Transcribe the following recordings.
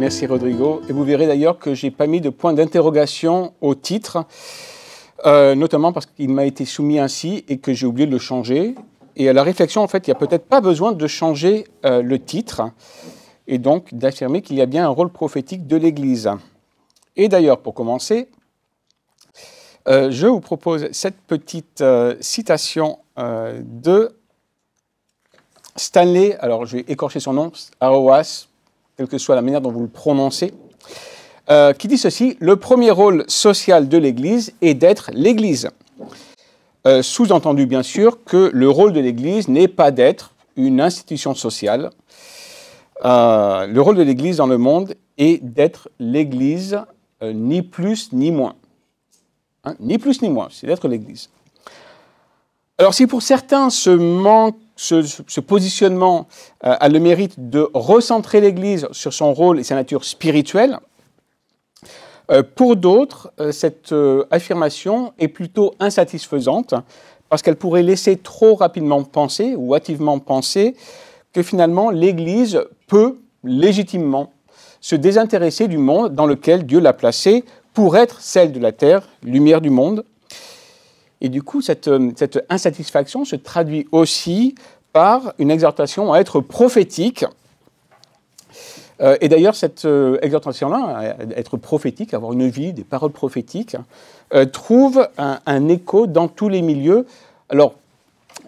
Merci Rodrigo. Et vous verrez d'ailleurs que je n'ai pas mis de point d'interrogation au titre, notamment parce qu'il m'a été soumis ainsi et que j'ai oublié de le changer. Et à la réflexion, en fait, il n'y a peut-être pas besoin de changer le titre et donc d'affirmer qu'il y a bien un rôle prophétique de l'Église. Et d'ailleurs, pour commencer, je vous propose cette petite citation de Stanley, alors je vais écorcher son nom, Hauerwas, quelle que soit la manière dont vous le prononcez, qui dit ceci: « Le premier rôle social de l'Église est d'être l'Église. » Sous-entendu bien sûr que le rôle de l'Église n'est pas d'être une institution sociale. Le rôle de l'Église dans le monde est d'être l'Église, ni plus ni moins. Hein, ni plus ni moins, c'est d'être l'Église. Alors si pour certains ce positionnement a le mérite de recentrer l'Église sur son rôle et sa nature spirituelle, pour d'autres, cette affirmation est plutôt insatisfaisante parce qu'elle pourrait laisser trop rapidement penser ou hâtivement penser que finalement l'Église peut légitimement se désintéresser du monde dans lequel Dieu l'a placé pour être celle de la terre, lumière du monde. Et du coup, cette insatisfaction se traduit aussi par une exhortation à être prophétique. Et d'ailleurs, cette exhortation-là, être prophétique, avoir une vie, des paroles prophétiques, trouve un écho dans tous les milieux. Alors,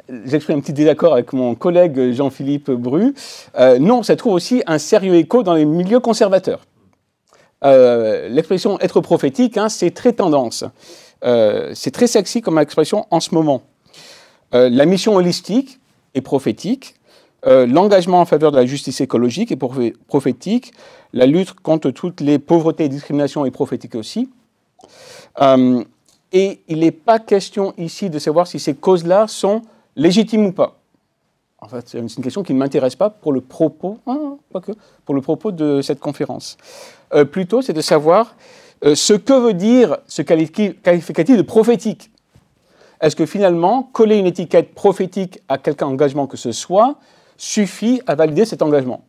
j'exprime un petit désaccord avec mon collègue Jean-Philippe Bru. Non, ça trouve aussi un sérieux écho dans les milieux conservateurs. L'expression « être prophétique », hein, c'est très tendance. C'est très sexy comme expression en ce moment. La mission holistique est prophétique. L'engagement en faveur de la justice écologique est prophétique. La lutte contre toutes les pauvretés et discriminations est prophétique aussi. Et il n'est pas question ici de savoir si ces causes-là sont légitimes ou pas. En fait, c'est une question qui ne m'intéresse pas pour le propos, pour le propos de cette conférence. Plutôt, c'est de savoir ce que veut dire ce qualificatif de prophétique. Est-ce que finalement, coller une étiquette prophétique à quelque engagement que ce soit suffit à valider cet engagement?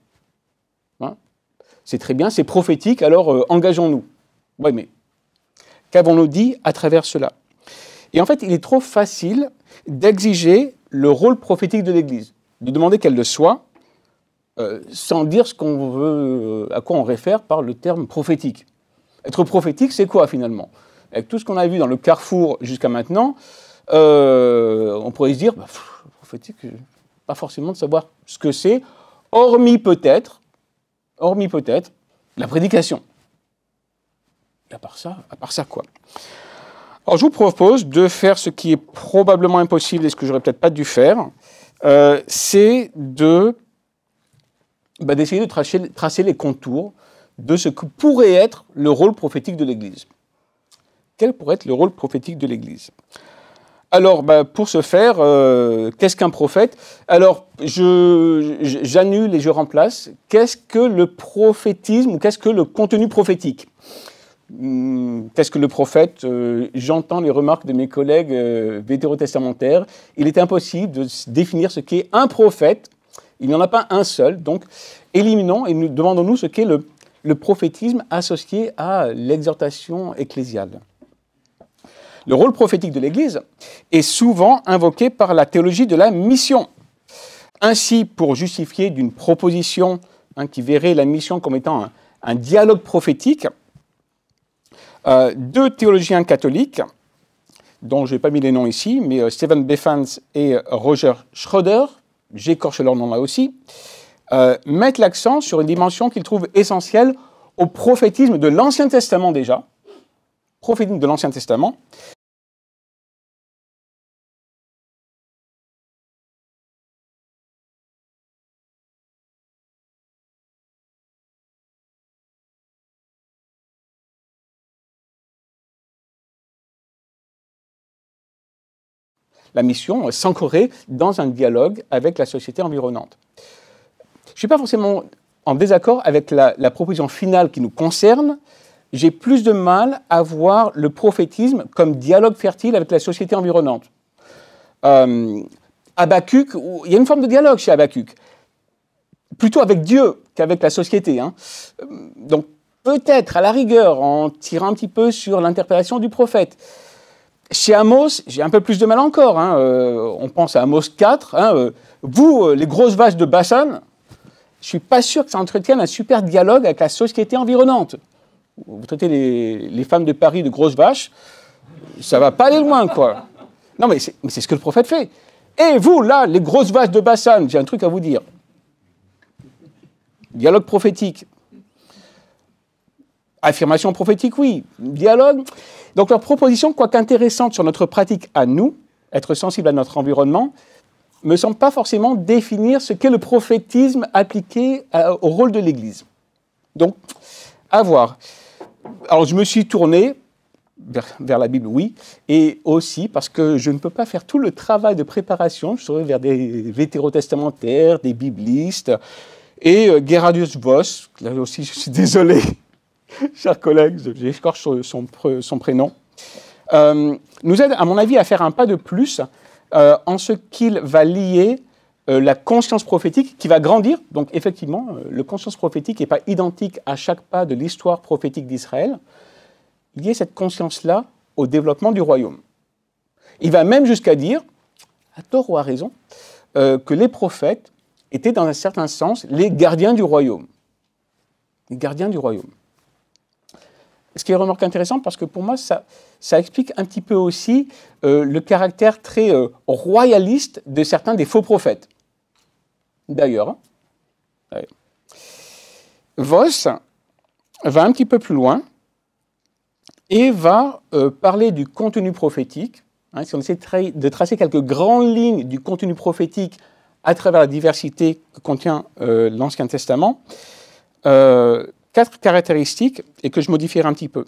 Hein? C'est très bien, c'est prophétique, alors engageons-nous. Oui, mais qu'avons-nous dit à travers cela? Et en fait, il est trop facile d'exiger le rôle prophétique de l'Église, de demander qu'elle le soit, sans dire ce qu'on veut, à quoi on réfère par le terme prophétique. Être prophétique, c'est quoi finalement? Avec tout ce qu'on a vu dans le carrefour jusqu'à maintenant, on pourrait se dire, prophétique, pas forcément de savoir ce que c'est, hormis peut-être, la prédication. Et à part ça quoi? Alors je vous propose de faire ce qui est probablement impossible et ce que j'aurais peut-être pas dû faire, c'est d'essayer de tracer les contours de ce que pourrait être le rôle prophétique de l'Église. Quel pourrait être le rôle prophétique de l'Église? Alors, pour ce faire, qu'est-ce qu'un prophète? Alors, j'annule et je remplace. Qu'est-ce que le prophétisme ou qu'est-ce que le contenu prophétique? Qu'est-ce que le prophète? J'entends les remarques de mes collègues vétérotestamentaires. Il est impossible de définir ce qu'est un prophète. Il n'y en a pas un seul. Donc, éliminons et demandons-nous ce qu'est le prophétisme associé à l'exhortation ecclésiale. Le rôle prophétique de l'Église est souvent invoqué par la théologie de la mission. Ainsi, pour justifier d'une proposition qui verrait la mission comme étant un dialogue prophétique, deux théologiens catholiques, dont je n'ai pas mis les noms ici, mais Stephen Beffans et Roger Schroeder, j'écorche leur nom là aussi, mettent l'accent sur une dimension qu'ils trouvent essentielle au prophétisme de l'Ancien Testament déjà, prophétisme de l'Ancien Testament. La mission s'ancrerait dans un dialogue avec la société environnante. Je ne suis pas forcément en désaccord avec la proposition finale qui nous concerne. J'ai plus de mal à voir le prophétisme comme dialogue fertile avec la société environnante. Habakkuk, il y a une forme de dialogue chez Habakkuk. plutôt avec Dieu qu'avec la société, hein. Donc, peut-être, à la rigueur, en tirant un petit peu sur l'interpellation du prophète. Chez Amos, j'ai un peu plus de mal encore, hein. On pense à Amos 4, hein, vous, les grosses vaches de Bassan, je ne suis pas sûr que ça entretienne un super dialogue avec la société environnante. Vous traitez les femmes de Paris de grosses vaches, ça ne va pas aller loin, quoi. Non, mais c'est ce que le prophète fait. Et vous, là, les grosses vaches de Bassan, j'ai un truc à vous dire. Dialogue prophétique. Affirmation prophétique, oui. Dialogue. Donc leur proposition, quoique intéressante sur notre pratique à nous, être sensible à notre environnement, me semble pas forcément définir ce qu'est le prophétisme appliqué au rôle de l'Église. Donc, à voir. Alors je me suis tourné vers la Bible, oui, et aussi parce que je ne peux pas faire tout le travail de préparation, je serais vers des vétérotestamentaires, des biblistes, et Gerhardus Voss, là aussi je suis désolé, chers collègues, j'écorche son prénom, nous aide, à mon avis, à faire un pas de plus en ce qu'il va lier la conscience prophétique qui va grandir. Donc effectivement, le conscience prophétique n'est pas identique à chaque pas de l'histoire prophétique d'Israël. Lier cette conscience-là au développement du royaume. Il va même jusqu'à dire, à tort ou à raison, que les prophètes étaient dans un certain sens les gardiens du royaume. Les gardiens du royaume. Ce qui est remarque intéressant parce que pour moi, ça explique un petit peu aussi le caractère très royaliste de certains des faux prophètes. D'ailleurs, Voss va un petit peu plus loin et va parler du contenu prophétique. Hein, si on essaie de tracer quelques grandes lignes du contenu prophétique à travers la diversité que contient l'Ancien Testament, 4 caractéristiques et que je modifierai un petit peu.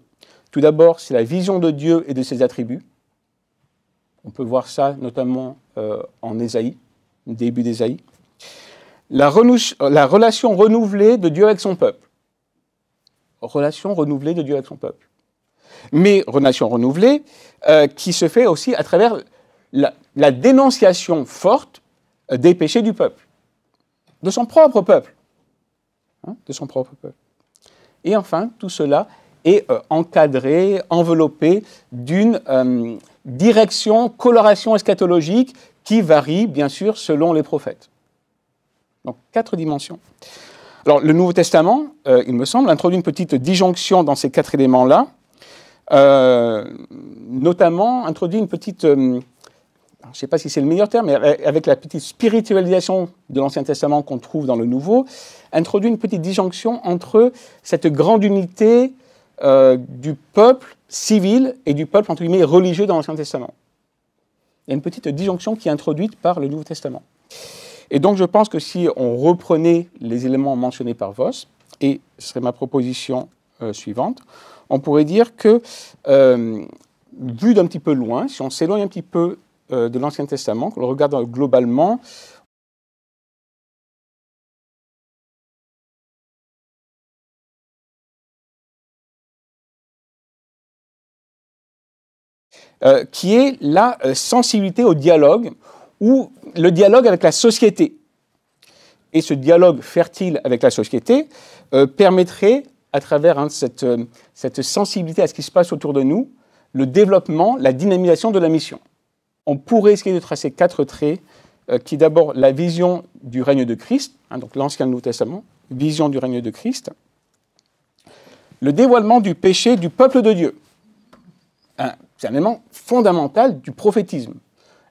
Tout d'abord, c'est la vision de Dieu et de ses attributs. On peut voir ça notamment en Ésaïe, début d'Ésaïe. La relation renouvelée de Dieu avec son peuple. Relation renouvelée de Dieu avec son peuple. Mais relation renouvelée qui se fait aussi à travers la dénonciation forte des péchés du peuple. De son propre peuple. Hein, de son propre peuple. Et enfin, tout cela est encadré, enveloppé d'une direction, coloration eschatologique qui varie, bien sûr, selon les prophètes. Donc, 4 dimensions. Alors, le Nouveau Testament, il me semble, introduit une petite disjonction dans ces 4 éléments-là, notamment introduit une petite, je ne sais pas si c'est le meilleur terme, mais avec la petite spiritualisation de l'Ancien Testament qu'on trouve dans le Nouveau, introduit une petite disjonction entre cette grande unité du peuple civil et du peuple, entre guillemets, religieux dans l'Ancien Testament. Il y a une petite disjonction qui est introduite par le Nouveau Testament. Et donc, je pense que si on reprenait les éléments mentionnés par Voss, et ce serait ma proposition suivante, on pourrait dire que, vu d'un petit peu loin, si on s'éloigne un petit peu de l'Ancien Testament, qu'on le regarde globalement, qui est la sensibilité au dialogue, ou le dialogue avec la société. Et ce dialogue fertile avec la société permettrait, à travers cette sensibilité à ce qui se passe autour de nous, le développement, la dynamisation de la mission. On pourrait essayer de tracer 4 traits, qui est d'abord la vision du règne de Christ, hein, donc l'Ancien et le Nouveau Testament, vision du règne de Christ, le dévoilement du péché du peuple de Dieu. C'est un élément fondamental du prophétisme,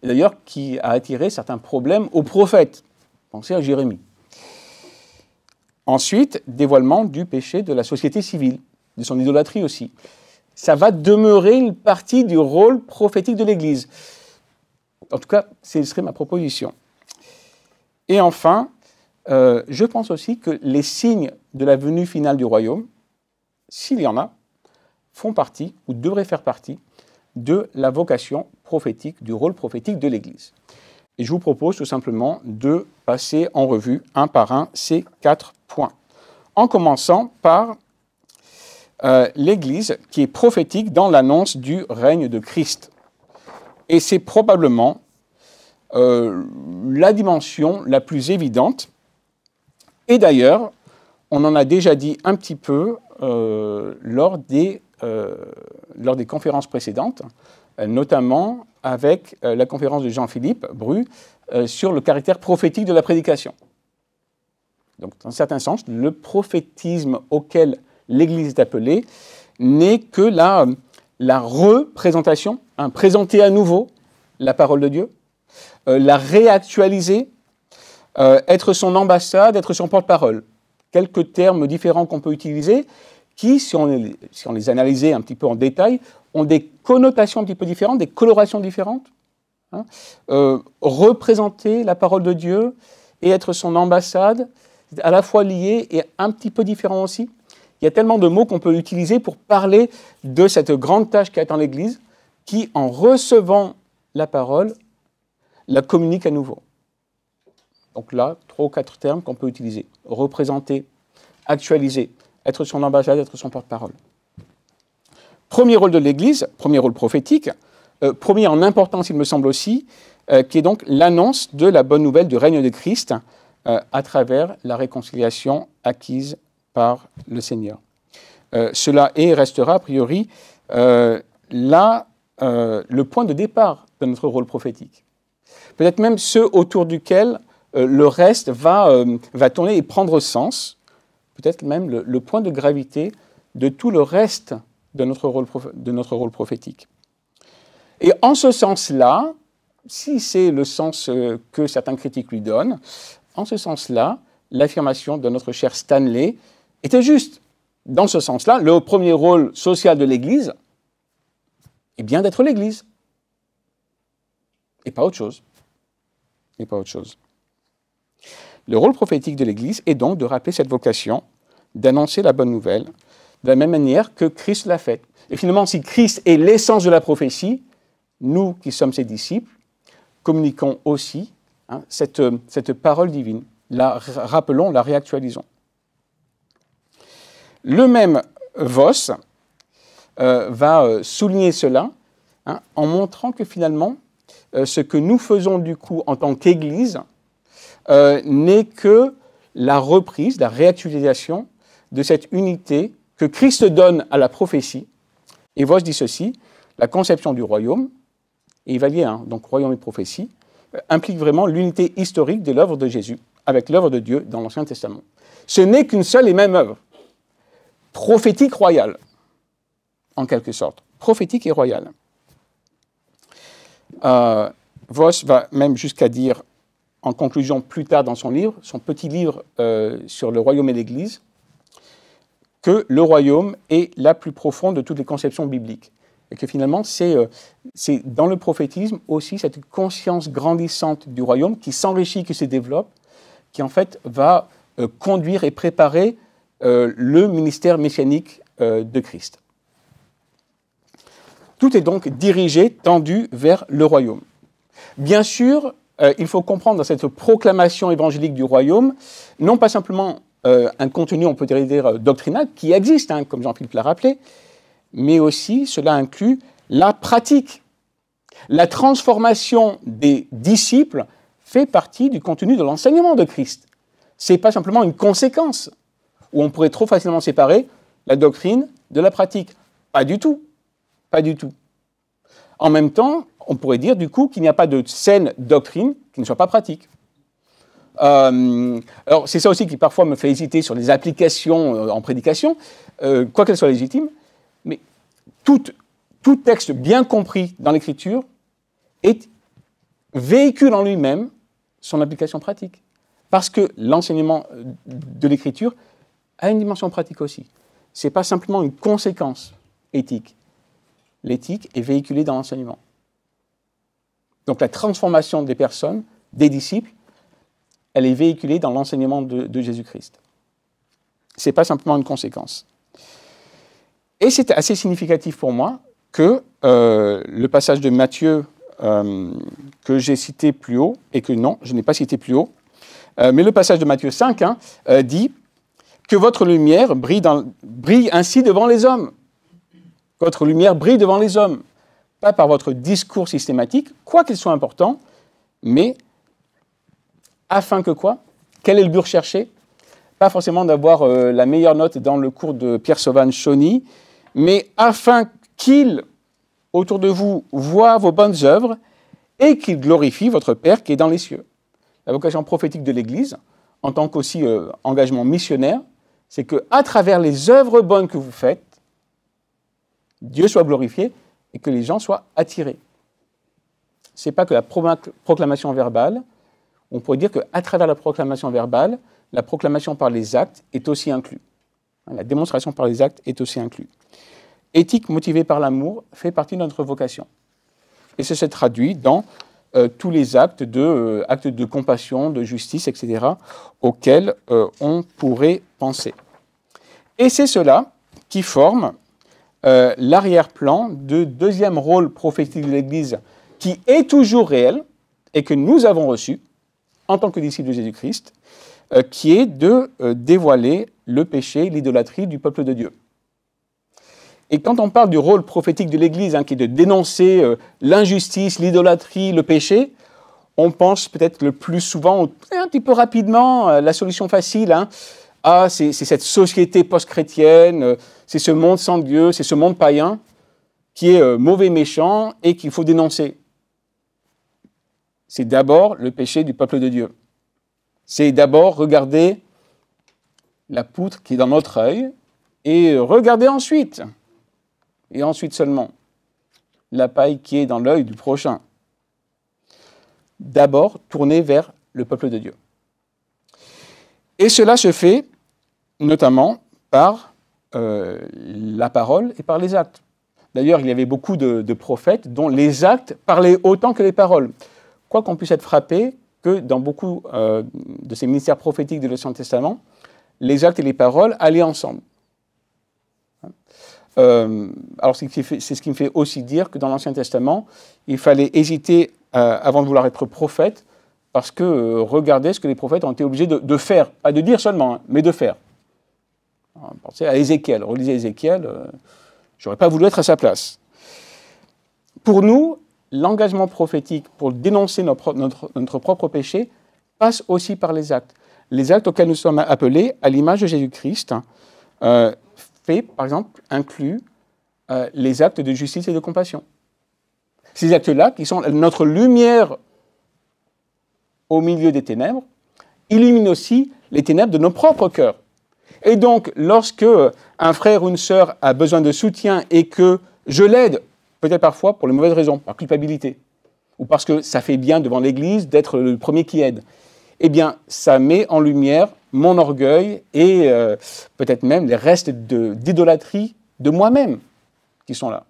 et d'ailleurs qui a attiré certains problèmes aux prophètes. Pensez à Jérémie. Ensuite, dévoilement du péché de la société civile, de son idolâtrie aussi. Ça va demeurer une partie du rôle prophétique de l'Église. En tout cas, ce serait ma proposition. Et enfin, je pense aussi que les signes de la venue finale du royaume, s'il y en a, font partie, ou devraient faire partie, de la vocation prophétique, du rôle prophétique de l'Église. Et je vous propose tout simplement de passer en revue, un par un, ces 4 points. En commençant par l'Église qui est prophétique dans l'annonce du règne de Christ. Et c'est probablement la dimension la plus évidente Et d'ailleurs, on en a déjà dit un petit peu lors des conférences précédentes, notamment avec la conférence de Jean-Philippe Bru sur le caractère prophétique de la prédication. Donc, dans un certain sens, le prophétisme auquel l'Église est appelée n'est que la représentation, présenter à nouveau la parole de Dieu, la réactualiser, être son ambassade, être son porte-parole. Quelques termes différents qu'on peut utiliser qui, si on les analysait un petit peu en détail, ont des connotations un petit peu différentes, des colorations différentes. Hein. Représenter la parole de Dieu et être son ambassade, c'est à la fois lié et un petit peu différent aussi. Il y a tellement de mots qu'on peut utiliser pour parler de cette grande tâche qu'attend l'Église, qui, en recevant la parole, la communique à nouveau. Donc là, 3 ou 4 termes qu'on peut utiliser. Représenter, actualiser, être son ambassade, être son porte-parole. Premier rôle de l'Église, premier rôle prophétique, premier en importance, il me semble aussi, qui est donc l'annonce de la bonne nouvelle du règne de Christ à travers la réconciliation acquise par le Seigneur. Cela est et restera, a priori, le point de départ de notre rôle prophétique. Peut-être même ceux autour duquel le reste va tourner et prendre sens, peut-être même le point de gravité de tout le reste de notre rôle prophétique. Et en ce sens-là, si c'est le sens que certains critiques lui donnent, en ce sens-là, l'affirmation de notre cher Stanley était juste. Dans ce sens-là, le premier rôle social de l'Église est bien d'être l'Église. Et pas autre chose. Et pas autre chose. Le rôle prophétique de l'Église est donc de rappeler cette vocation, d'annoncer la bonne nouvelle, de la même manière que Christ l'a fait. Et finalement, si Christ est l'essence de la prophétie, nous qui sommes ses disciples, communiquons aussi cette parole divine. La rappelons, la réactualisons. Le même Voss va souligner cela en montrant que finalement, ce que nous faisons du coup en tant qu'Église n'est que la reprise, la réactualisation de cette unité que Christ donne à la prophétie. Et Voss dit ceci, la conception du royaume, et il va lier, donc royaume et prophétie, implique vraiment l'unité historique de l'œuvre de Jésus avec l'œuvre de Dieu dans l'Ancien Testament. Ce n'est qu'une seule et même œuvre, prophétique royale, en quelque sorte, prophétique et royale. Voss va même jusqu'à dire, en conclusion plus tard dans son livre, son petit livre sur le royaume et l'Église, que le royaume est la plus profonde de toutes les conceptions bibliques. Et que finalement, c'est dans le prophétisme aussi cette conscience grandissante du royaume qui s'enrichit, qui se développe, qui en fait va conduire et préparer le ministère messianique de Christ. Tout est donc dirigé, tendu vers le royaume. Bien sûr, il faut comprendre dans cette proclamation évangélique du royaume, non pas simplement un contenu, on peut dire, doctrinal, qui existe, comme Jean-Philippe l'a rappelé, mais aussi cela inclut la pratique. La transformation des disciples fait partie du contenu de l'enseignement de Christ. Ce n'est pas simplement une conséquence, où on pourrait trop facilement séparer la doctrine de la pratique. Pas du tout. Pas du tout. En même temps, on pourrait dire du coup qu'il n'y a pas de saine doctrine qui ne soit pas pratique. Alors c'est ça aussi qui parfois me fait hésiter sur les applications en prédication, quoi qu'elles soient légitimes, mais tout texte bien compris dans l'Écriture véhicule en lui-même son application pratique. Parce que l'enseignement de l'Écriture a une dimension pratique aussi. Ce n'est pas simplement une conséquence éthique. L'éthique est véhiculée dans l'enseignement. Donc la transformation des personnes, des disciples, elle est véhiculée dans l'enseignement de Jésus-Christ. Ce n'est pas simplement une conséquence. Et c'est assez significatif pour moi que le passage de Matthieu que j'ai cité plus haut, et que non, je n'ai pas cité plus haut, mais le passage de Matthieu 5 dit que votre lumière brille ainsi devant les hommes. Votre lumière brille devant les hommes. Pas par votre discours systématique, quoi qu'il soit important, mais afin que quoi? Quel est le but recherché? pas forcément d'avoir la meilleure note dans le cours de Pierre Sauvagne-Chauny, mais afin qu'ils, autour de vous, voient vos bonnes œuvres et qu'ils glorifient votre Père qui est dans les cieux. La vocation prophétique de l'Église, en tant qu'aussi engagement missionnaire, c'est qu'à travers les œuvres bonnes que vous faites, Dieu soit glorifié et que les gens soient attirés. Ce n'est pas que la proclamation verbale. On pourrait dire qu'à travers la proclamation verbale, la proclamation par les actes est aussi inclue. La démonstration par les actes est aussi inclue. Éthique motivée par l'amour fait partie de notre vocation. Et ça se traduit dans tous les actes de compassion, de justice, etc., auxquels on pourrait penser. Et c'est cela qui forme l'arrière-plan du deuxième rôle prophétique de l'Église, qui est toujours réel et que nous avons reçu en tant que disciples de Jésus-Christ, qui est de dévoiler le péché, l'idolâtrie du peuple de Dieu. Et quand on parle du rôle prophétique de l'Église, qui est de dénoncer l'injustice, l'idolâtrie, le péché, on pense peut-être le plus souvent, un petit peu rapidement, la solution facile, c'est cette société post-chrétienne, c'est ce monde sans Dieu, c'est ce monde païen qui est mauvais, méchant et qu'il faut dénoncer. C'est d'abord le péché du peuple de Dieu. C'est d'abord regarder la poutre qui est dans notre œil et regarder ensuite, et ensuite seulement, la paille qui est dans l'œil du prochain. D'abord tourner vers le peuple de Dieu. Et cela se fait notamment par la parole et par les actes. D'ailleurs, il y avait beaucoup de prophètes dont les actes parlaient autant que les paroles. Quoi qu'on puisse être frappé que dans beaucoup de ces ministères prophétiques de l'Ancien Testament, les actes et les paroles allaient ensemble. Alors c'est ce qui me fait aussi dire que dans l'Ancien Testament, il fallait hésiter avant de vouloir être prophète, parce que regardez ce que les prophètes ont été obligés de faire, pas de dire seulement, mais de faire. Pensez à Ézéchiel, relisez Ézéchiel, j'aurais pas voulu être à sa place. Pour nous, l'engagement prophétique pour dénoncer notre propre péché passe aussi par les actes. Les actes auxquels nous sommes appelés, à l'image de Jésus-Christ, par exemple, incluent les actes de justice et de compassion. Ces actes-là, qui sont notre lumière au milieu des ténèbres, illuminent aussi les ténèbres de nos propres cœurs. Et donc, lorsque un frère ou une sœur a besoin de soutien et que je l'aide, peut-être parfois pour les mauvaises raisons, par culpabilité, ou parce que ça fait bien devant l'Église d'être le premier qui aide, eh bien, ça met en lumière mon orgueil et peut-être même les restes d'idolâtrie de moi-même qui sont là.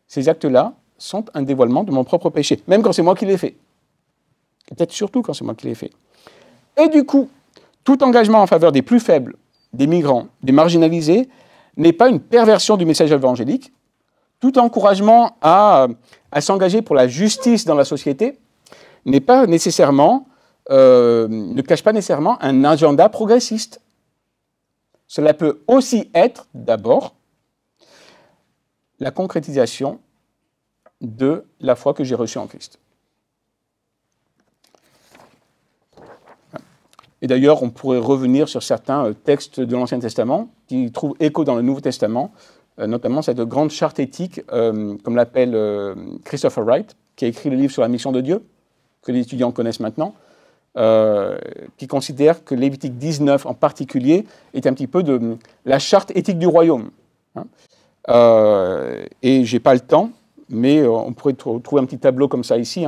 Ces actes-là sont un dévoilement de mon propre péché, même quand c'est moi qui l'ai fait. Et peut-être surtout quand c'est moi qui l'ai fait. Et du coup, tout engagement en faveur des plus faibles, des migrants, des marginalisés, n'est pas une perversion du message évangélique. Tout encouragement à s'engager pour la justice dans la société n'est pas nécessairement, ne cache pas nécessairement un agenda progressiste. Cela peut aussi être, d'abord, la concrétisation de la foi que j'ai reçue en Christ. Et d'ailleurs, on pourrait revenir sur certains textes de l'Ancien Testament qui trouvent écho dans le Nouveau Testament, notamment cette grande charte éthique, comme l'appelle Christopher Wright, qui a écrit le livre sur la mission de Dieu, que les étudiants connaissent maintenant, qui considère que Lévitique 19 en particulier est un petit peu de la charte éthique du royaume. Et je n'ai pas le temps, mais on pourrait trouver un petit tableau comme ça ici.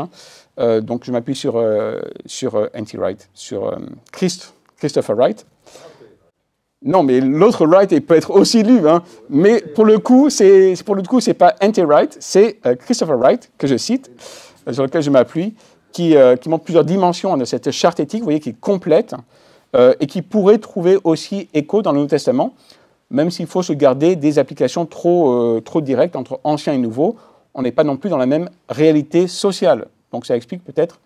Donc je m'appuie sur N.T. Wright, sur Christopher Wright. Non, mais l'autre Wright peut être aussi lu, mais pour le coup, c'est pas N.T. Wright, c'est Christopher Wright que je cite, sur lequel je m'appuie, qui montre plusieurs dimensions de cette charte éthique, vous voyez, qui est complète et qui pourrait trouver aussi écho dans le Nouveau Testament, même s'il faut se garder des applications trop directes entre ancien et nouveau. On n'est pas non plus dans la même réalité sociale. Donc ça explique peut-être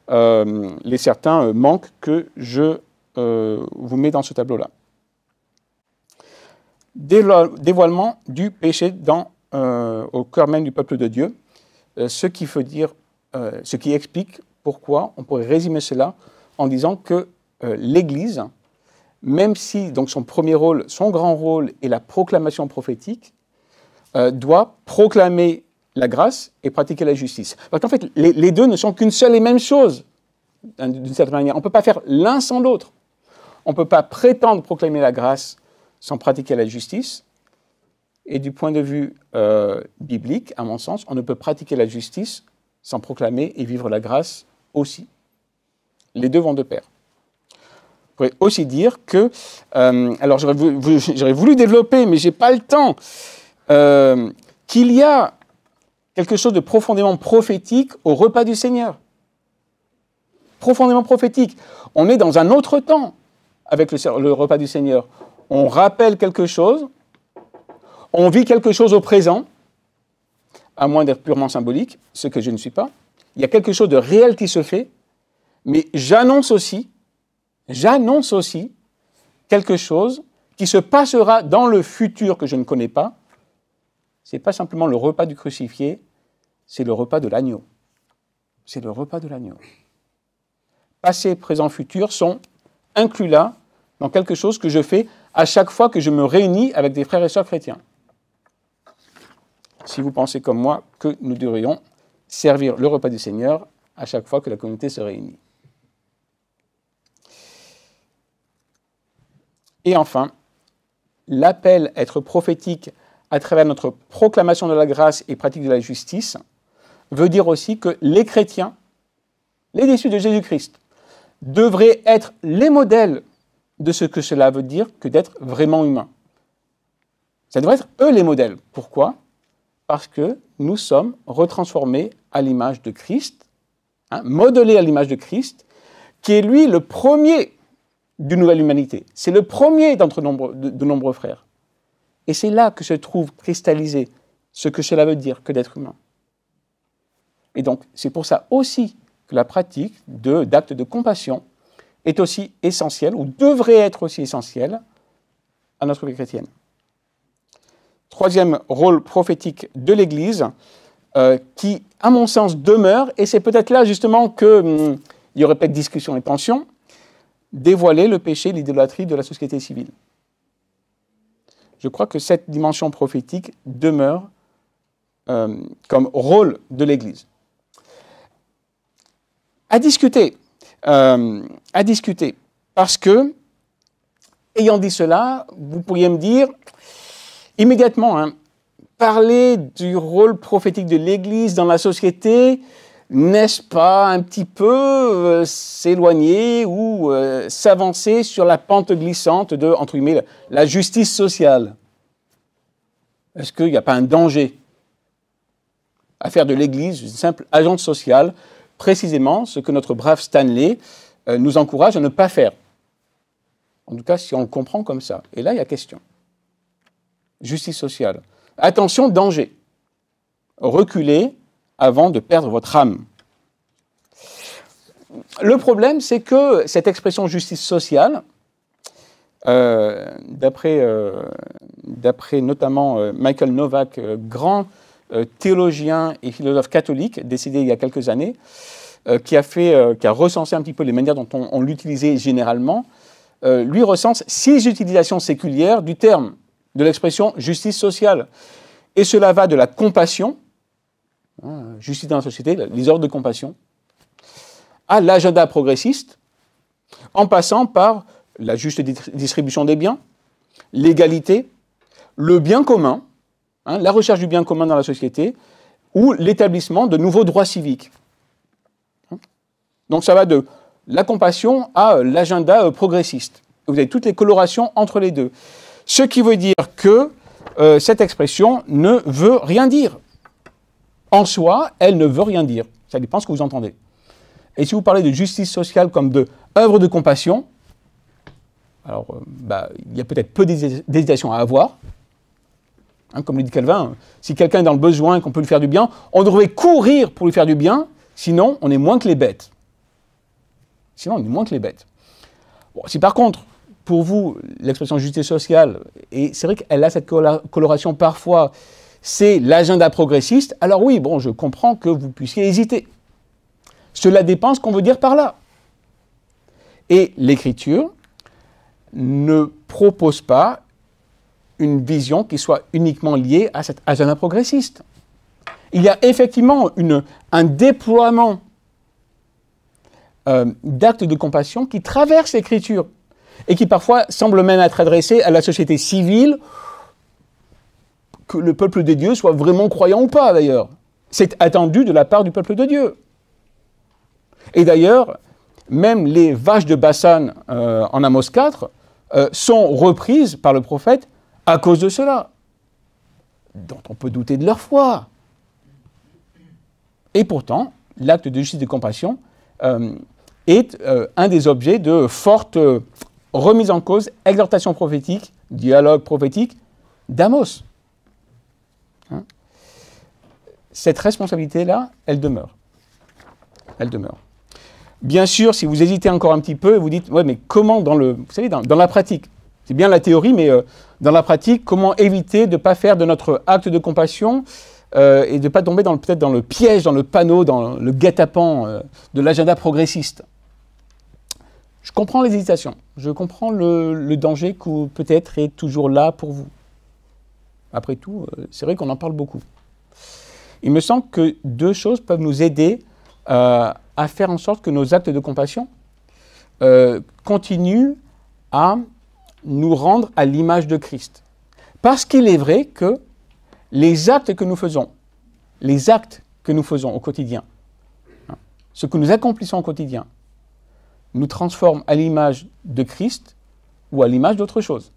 les certains manques que je vous mets dans ce tableau-là. Dévoilement du péché au cœur même du peuple de Dieu, ce qui explique pourquoi on pourrait résumer cela en disant que l'Église même si donc son premier rôle, son grand rôle est la proclamation prophétique, doit proclamer la grâce et pratiquer la justice. Parce qu'en fait, les deux ne sont qu'une seule et même chose, d'une certaine manière. On ne peut pas faire l'un sans l'autre. On ne peut pas prétendre proclamer la grâce sans pratiquer la justice. Et du point de vue biblique, à mon sens, on ne peut pratiquer la justice sans proclamer et vivre la grâce aussi. Les deux vont de pair. On pourrait aussi dire que, alors j'aurais voulu développer, mais je n'ai pas le temps, qu'il y a quelque chose de profondément prophétique au repas du Seigneur. Profondément prophétique. On est dans un autre temps avec le repas du Seigneur. On rappelle quelque chose, on vit quelque chose au présent, à moins d'être purement symbolique, ce que je ne suis pas. Il y a quelque chose de réel qui se fait, mais j'annonce aussi quelque chose qui se passera dans le futur que je ne connais pas. Ce n'est pas simplement le repas du crucifié, c'est le repas de l'agneau. C'est le repas de l'agneau. Passé, présent, futur sont inclus là dans quelque chose que je fais à chaque fois que je me réunis avec des frères et sœurs chrétiens. Si vous pensez comme moi que nous devrions servir le repas du Seigneur à chaque fois que la communauté se réunit. Et enfin, l'appel à être prophétique à travers notre proclamation de la grâce et pratique de la justice veut dire aussi que les chrétiens, les déçus de Jésus-Christ, devraient être les modèles de ce que cela veut dire que d'être vraiment humain. Ça devrait être eux les modèles. Pourquoi ? Parce que nous sommes retransformés à l'image de Christ, modelés à l'image de Christ, qui est lui le premier d'une nouvelle humanité. C'est le premier d'entre de nombreux frères. Et c'est là que se trouve cristallisé ce que cela veut dire que d'être humain. Et donc, c'est pour ça aussi que la pratique d'actes de compassion est aussi essentielle, ou devrait être aussi essentielle, à notre vie chrétienne. Troisième rôle prophétique de l'Église, qui, à mon sens, demeure, et c'est peut-être là justement qu'il y aurait peut-être discussion et tension, dévoiler le péché, l'idolâtrie de la société civile. Je crois que cette dimension prophétique demeure comme rôle de l'Église. À discuter, parce que, ayant dit cela, vous pourriez me dire, immédiatement, parler du rôle prophétique de l'Église dans la société, n'est-ce pas un petit peu s'éloigner ou s'avancer sur la pente glissante de, entre guillemets, la justice sociale? Est-ce qu'il n'y a pas un danger à faire de l'Église une simple agence sociale, précisément ce que notre brave Stanley nous encourage à ne pas faire? En tout cas, si on le comprend comme ça. Et là, il y a question. Justice sociale. Attention, danger. Reculez avant de perdre votre âme. Le problème, c'est que cette expression justice sociale, d'après notamment Michael Novak, grand théologien et philosophe catholique, décédé il y a quelques années, qui a recensé un petit peu les manières dont on l'utilisait généralement, lui recense 6 utilisations séculières du terme, de l'expression justice sociale. Et cela va de la compassion, justice dans la société, les ordres de compassion, à l'agenda progressiste, en passant par la juste distribution des biens, l'égalité, le bien commun, la recherche du bien commun dans la société, ou l'établissement de nouveaux droits civiques. Donc ça va de la compassion à l'agenda progressiste. Vous avez toutes les colorations entre les deux. Ce qui veut dire que cette expression ne veut rien dire. En soi, elle ne veut rien dire. Ça dépend de ce que vous entendez. Et si vous parlez de justice sociale comme de œuvre de compassion, alors il y a peut-être peu d'hésitation à avoir. Comme le dit Calvin, si quelqu'un est dans le besoin et qu'on peut lui faire du bien, on devrait courir pour lui faire du bien, sinon on est moins que les bêtes. Bon, si par contre, pour vous, l'expression justice sociale, et c'est vrai qu'elle a cette coloration parfois, c'est l'agenda progressiste, alors oui, bon, je comprends que vous puissiez hésiter. Cela dépend ce qu'on veut dire par là. Et l'Écriture ne propose pas une vision qui soit uniquement liée à cet agenda progressiste. Il y a effectivement un déploiement d'actes de compassion qui traversent l'Écriture et qui parfois semble même être adressé à la société civile, que le peuple de Dieu soit vraiment croyant ou pas d'ailleurs. C'est attendu de la part du peuple de Dieu. Et d'ailleurs, même les vaches de Bassan en Amos 4 sont reprises par le prophète à cause de cela, dont on peut douter de leur foi. Et pourtant, l'acte de justice et de compassion est un des objets de forte remise en cause, exhortation prophétique, dialogue prophétique d'Amos. Hein? Cette responsabilité-là, elle demeure. Elle demeure. Bien sûr, si vous hésitez encore un petit peu, vous dites, ouais, mais comment dans la pratique? C'est bien la théorie, mais dans la pratique, comment éviter de ne pas faire de notre acte de compassion et de ne pas tomber peut-être dans le piège, dans le panneau, dans le guet-apens de l'agenda progressiste? Je comprends les hésitations, je comprends le danger qui peut-être est toujours là pour vous. Après tout, c'est vrai qu'on en parle beaucoup. Il me semble que deux choses peuvent nous aider à faire en sorte que nos actes de compassion continuent à nous rendre à l'image de Christ. Parce qu'il est vrai que les actes que nous faisons au quotidien, ce que nous accomplissons au quotidien, nous transforment à l'image de Christ ou à l'image d'autre chose.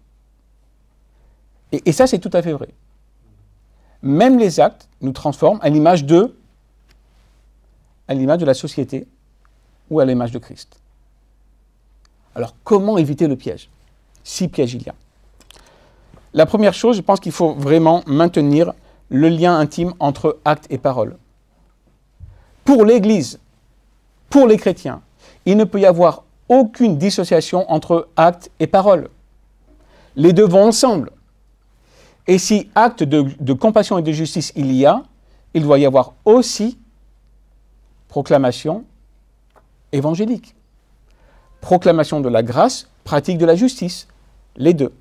Et ça, c'est tout à fait vrai. Même les actes nous transforment à l'image de la société ou à l'image de Christ. Alors, comment éviter le piège? Si piège il y a. La première chose, je pense qu'il faut vraiment maintenir le lien intime entre acte et parole. Pour l'Église, pour les chrétiens, il ne peut y avoir aucune dissociation entre acte et parole. Les deux vont ensemble. Et si acte de compassion et de justice il y a, il doit y avoir aussi proclamation évangélique. Proclamation de la grâce, pratique de la justice. Les deux.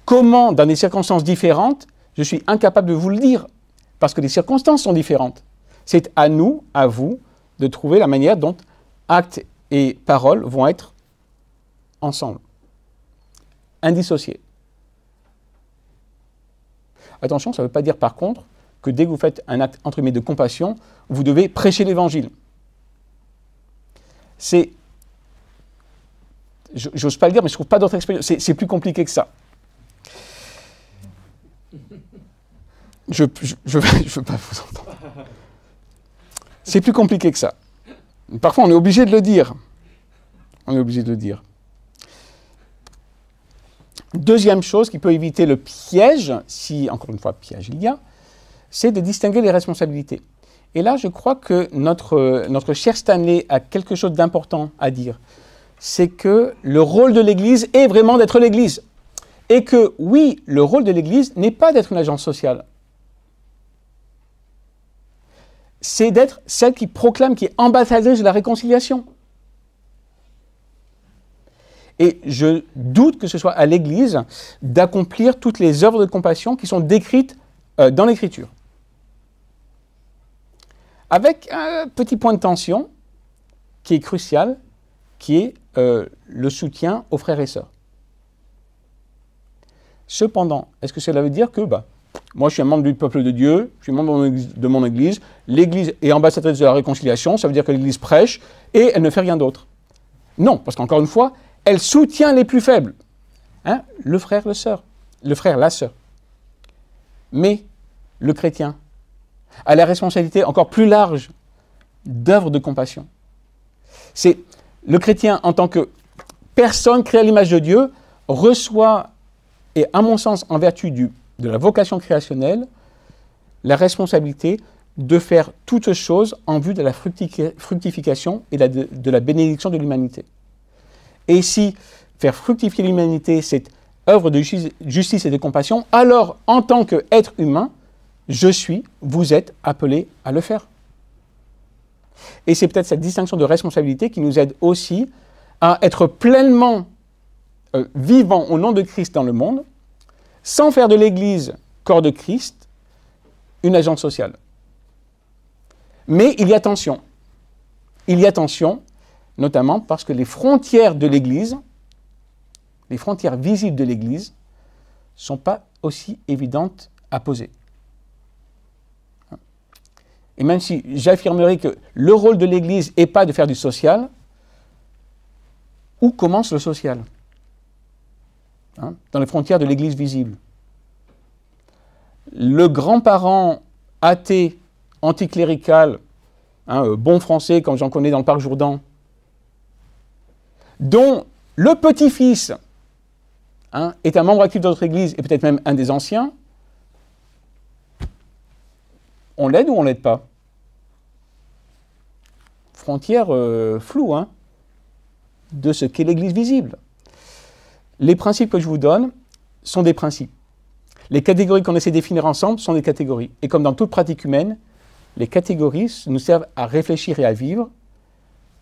Comment, dans des circonstances différentes, je suis incapable de vous le dire, parce que les circonstances sont différentes. C'est à nous, à vous, de trouver la manière dont actes et paroles vont être ensemble, indissociés. Attention, ça ne veut pas dire par contre que dès que vous faites un acte entre guillemets de compassion, vous devez prêcher l'évangile. J'ose pas le dire, mais je ne trouve pas d'autre expression. C'est plus compliqué que ça. Je veux pas vous entendre. C'est plus compliqué que ça. Parfois, on est obligé de le dire. On est obligé de le dire. Deuxième chose qui peut éviter le piège, si, encore une fois, piège il y a, c'est de distinguer les responsabilités. Et là, je crois que notre cher Stanley a quelque chose d'important à dire. C'est que le rôle de l'Église est vraiment d'être l'Église. Et que, oui, le rôle de l'Église n'est pas d'être une agence sociale. C'est d'être celle qui proclame, qui est ambassadrice de la réconciliation. Et je doute que ce soit à l'Église d'accomplir toutes les œuvres de compassion qui sont décrites dans l'Écriture. Avec un petit point de tension qui est crucial, qui est le soutien aux frères et sœurs. Cependant, est-ce que cela veut dire que moi je suis un membre du peuple de Dieu, je suis membre de mon Église, l'Église est ambassadrice de la réconciliation, ça veut dire que l'Église prêche et elle ne fait rien d'autre? Non, parce qu'encore une fois, elle soutient les plus faibles. Hein? Le frère, la sœur. Mais le chrétien a la responsabilité encore plus large d'œuvre de compassion. C'est le chrétien, en tant que personne créée à l'image de Dieu, reçoit, et à mon sens, en vertu de la vocation créationnelle, la responsabilité de faire toutes choses en vue de la fructification et de la bénédiction de l'humanité. Et si faire fructifier l'humanité, c'est œuvre de justice et de compassion, alors, en tant qu'être humain, vous êtes appelés à le faire. Et c'est peut-être cette distinction de responsabilité qui nous aide aussi à être pleinement vivant au nom de Christ dans le monde, sans faire de l'Église, corps de Christ, une agence sociale. Mais il y a tension. Il y a tension, notamment parce que les frontières de l'Église, les frontières visibles de l'Église, ne sont pas aussi évidentes à poser. Et même si j'affirmerais que le rôle de l'Église n'est pas de faire du social, où commence le social? Dans les frontières de l'Église visible. Le grand-parent athée, anticlérical, bon français, comme j'en connais dans le parc Jourdan, dont le petit-fils est un membre actif de notre Église et peut-être même un des anciens, on l'aide ou on ne l'aide pas? Frontière floue de ce qu'est l'Église visible. Les principes que je vous donne sont des principes. Les catégories qu'on essaie de définir ensemble sont des catégories. Et comme dans toute pratique humaine, les catégories nous servent à réfléchir et à vivre,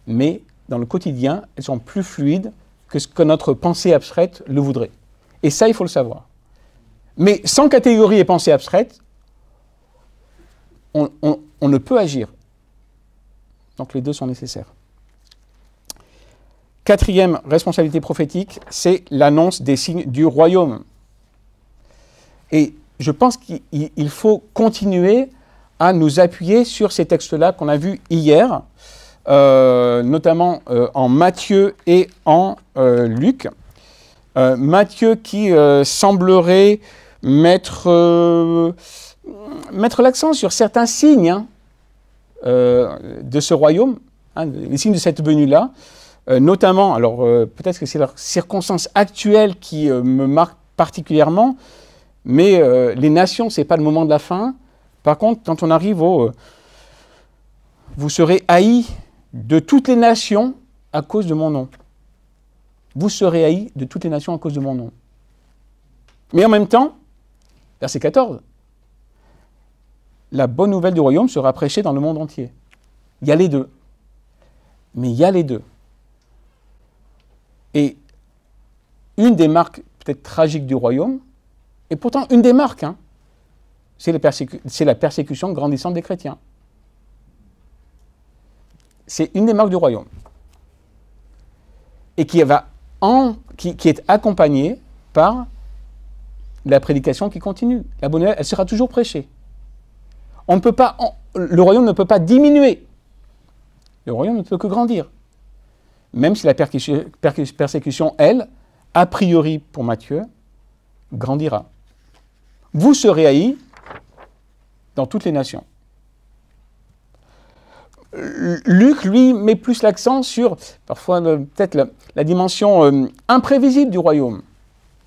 mais dans le quotidien, elles sont plus fluides que ce que notre pensée abstraite le voudrait. Et ça, il faut le savoir. Mais sans catégorie et pensée abstraite, on ne peut agir. Donc les deux sont nécessaires. Quatrième responsabilité prophétique, c'est l'annonce des signes du royaume. Et je pense qu'il faut continuer à nous appuyer sur ces textes-là qu'on a vus hier, notamment en Matthieu et en Luc. Matthieu qui semblerait mettre l'accent sur certains signes de ce royaume, les signes de cette venue-là, notamment, alors peut-être que c'est leurs circonstances actuelles qui me marquent particulièrement, mais les nations, ce n'est pas le moment de la fin. Par contre, quand on arrive au « vous serez haïs de toutes les nations à cause de mon nom ». Vous serez haïs de toutes les nations à cause de mon nom. Mais en même temps, verset 14, la bonne nouvelle du royaume sera prêchée dans le monde entier. Il y a les deux. Mais il y a les deux. Et une des marques peut-être tragiques du royaume, et pourtant une des marques, c'est la persécution grandissante des chrétiens. C'est une des marques du royaume. Et qui est accompagnée par la prédication qui continue. La bonne nouvelle, elle sera toujours prêchée. Le royaume ne peut pas diminuer. Le royaume ne peut que grandir. Même si la persécution, elle, a priori pour Matthieu, grandira. Vous serez haïs dans toutes les nations. Luc, lui, met plus l'accent sur, parfois, peut-être la dimension imprévisible du royaume.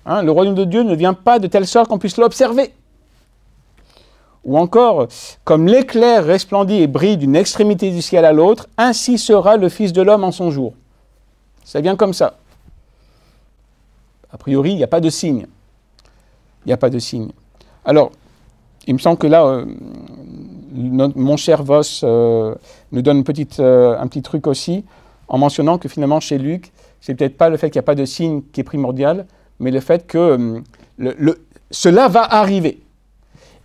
Le royaume de Dieu ne vient pas de telle sorte qu'on puisse l'observer. Ou encore, comme l'éclair resplendit et brille d'une extrémité du ciel à l'autre, ainsi sera le Fils de l'homme en son jour. Ça vient comme ça. A priori, il n'y a pas de signe. Il n'y a pas de signe. Alors, il me semble que là, mon cher Voss nous donne un petit truc aussi, en mentionnant que finalement, chez Luc, c'est peut-être pas le fait qu'il n'y a pas de signe qui est primordial, mais le fait que cela va arriver.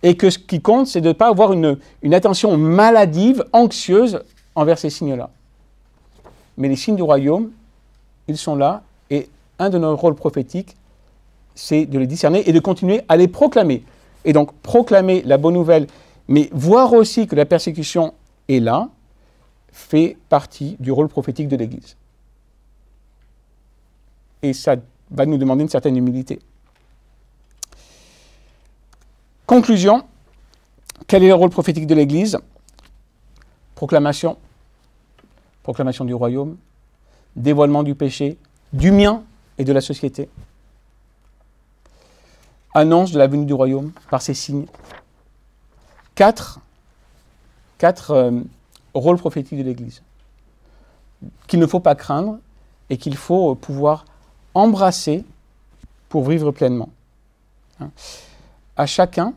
Et que ce qui compte, c'est de ne pas avoir une attention maladive, anxieuse envers ces signes-là. Mais les signes du royaume, ils sont là, et un de nos rôles prophétiques, c'est de les discerner et de continuer à les proclamer. Et donc, proclamer la bonne nouvelle, mais voir aussi que la persécution est là, fait partie du rôle prophétique de l'Église. Et ça va nous demander une certaine humilité. Conclusion, quel est le rôle prophétique de l'Église? Proclamation du royaume, dévoilement du péché, du mien et de la société. Annonce de la venue du royaume par ses signes. Quatre rôles prophétiques de l'Église qu'il ne faut pas craindre et qu'il faut pouvoir embrasser pour vivre pleinement. À chacun,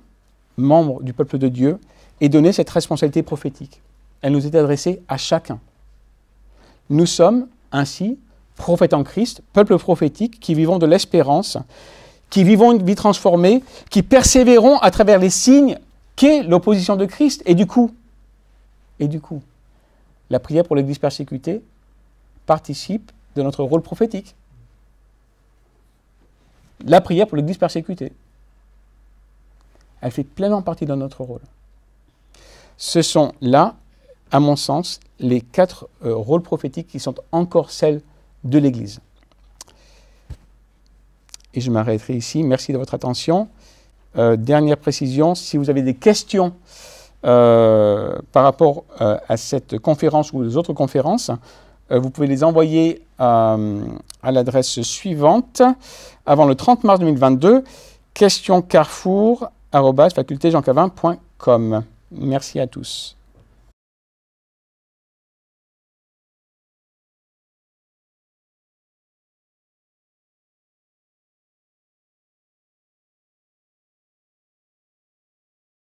membre du peuple de Dieu, est donnée cette responsabilité prophétique. Elle nous est adressée à chacun. Nous sommes ainsi prophètes en Christ, peuple prophétique, qui vivons de l'espérance, qui vivons une vie transformée, qui persévérons à travers les signes qu'est l'opposition de Christ. Et du coup, la prière pour l'Église persécutée participe de notre rôle prophétique. La prière pour l'Église persécutée, elle fait pleinement partie de notre rôle. Ce sont là, à mon sens, les 4 rôles prophétiques qui sont encore celles de l'Église. Et je m'arrêterai ici. Merci de votre attention. Dernière précision, si vous avez des questions par rapport à cette conférence ou aux autres conférences, vous pouvez les envoyer à l'adresse suivante avant le 30 mars 2022, questioncarrefour@facultéjeancavin.com. Merci à tous.